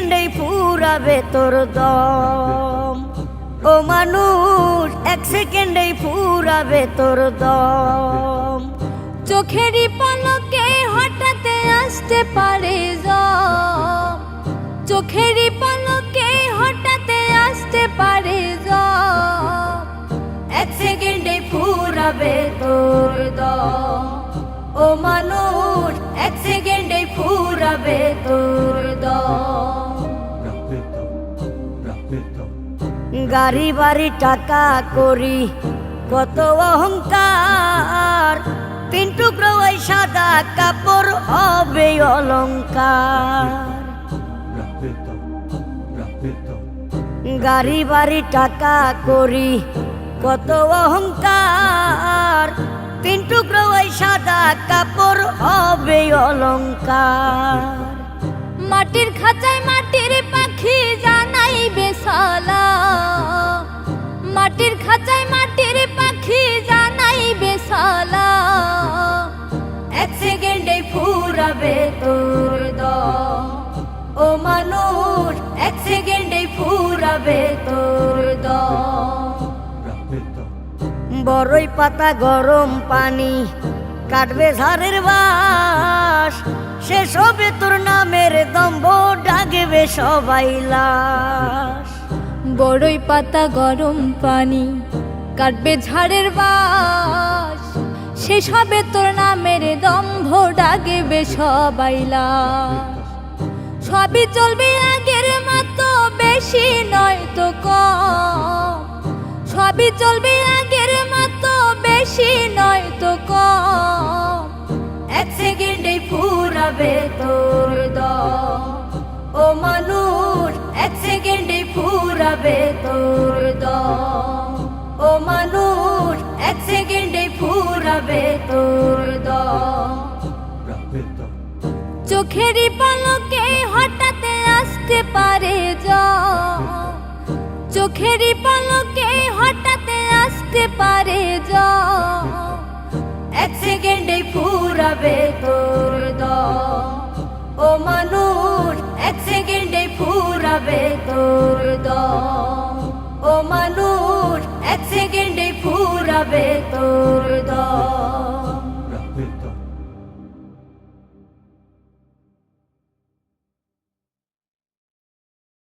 সেকেন্ডেই ফুরাবে তোর দম। ও মানুষ এক সেকেন্ডেই ফুরাবে তোর দম। চোখেরই পলকে হঠাৎ আসতে পারে জম, চোখেরই পলকে হঠাৎ আসতে পারে জম। এক সেকেন্ডেই ফুরাবে তোর দম। ও মানুষ এক সেকেন্ডেই ফুরাবে তোর দম। গাড়ি বাড়ি টাকা করি কত অহংকার, তিন টুকরো ওই সাদা কাপড় হবে অলংকার। গাড়ি বাড়ি টাকা করি কত অহংকার, তিন টুকরো ওই সাদা কাপড় হবে অলংকার। মাটির খাঁচায় মাটির পাখি জানাইবে সালাম, মাটির খাঁচায় মাটির পাখি জানাইবে সালাম। এক সেকেন্ডেই ফুরাবে তোর দম। ও মানুষ এক সেকেন্ডেই ফুরাবে তোর দম। বড়ই পাতা গরম পানি কাটবে ঝাড়ের বাস, শেষ হবে তোর নামের দম্ভ ডাকবে সবাই লাশ। বড়ই পাতা গরম পানি কাটবে ঝাড়ের বাস, শেষ হবে তোর নামের দম্ভ ডাকবে সবাই লাশ। সবই চলবে আগের মতো বেশি নয় তো কম, সবই চলবে আগের মতো বেশি নয় তো কম। এক সেকেন্ডেই ফুরাবে তোর দম। ও মানুষ এক সেকেন্ডেই ফুরাবে তোর দম। ও মানুষ এক সেকেন্ডেই ফুরাবে তোর দম। চোখেরই পলকে হঠাৎ আসতে পারে জম, চোখেরই পলকে হঠাৎ আসতে পারে জম। এক সেকেন্ডেই ফুরাবে তোর দম। ও মানুষ এক সেকেন্ডেই ফুরাবে তোর দম। ও মানুষ এক সেকেন্ডেই ফুরাবে তোর দম।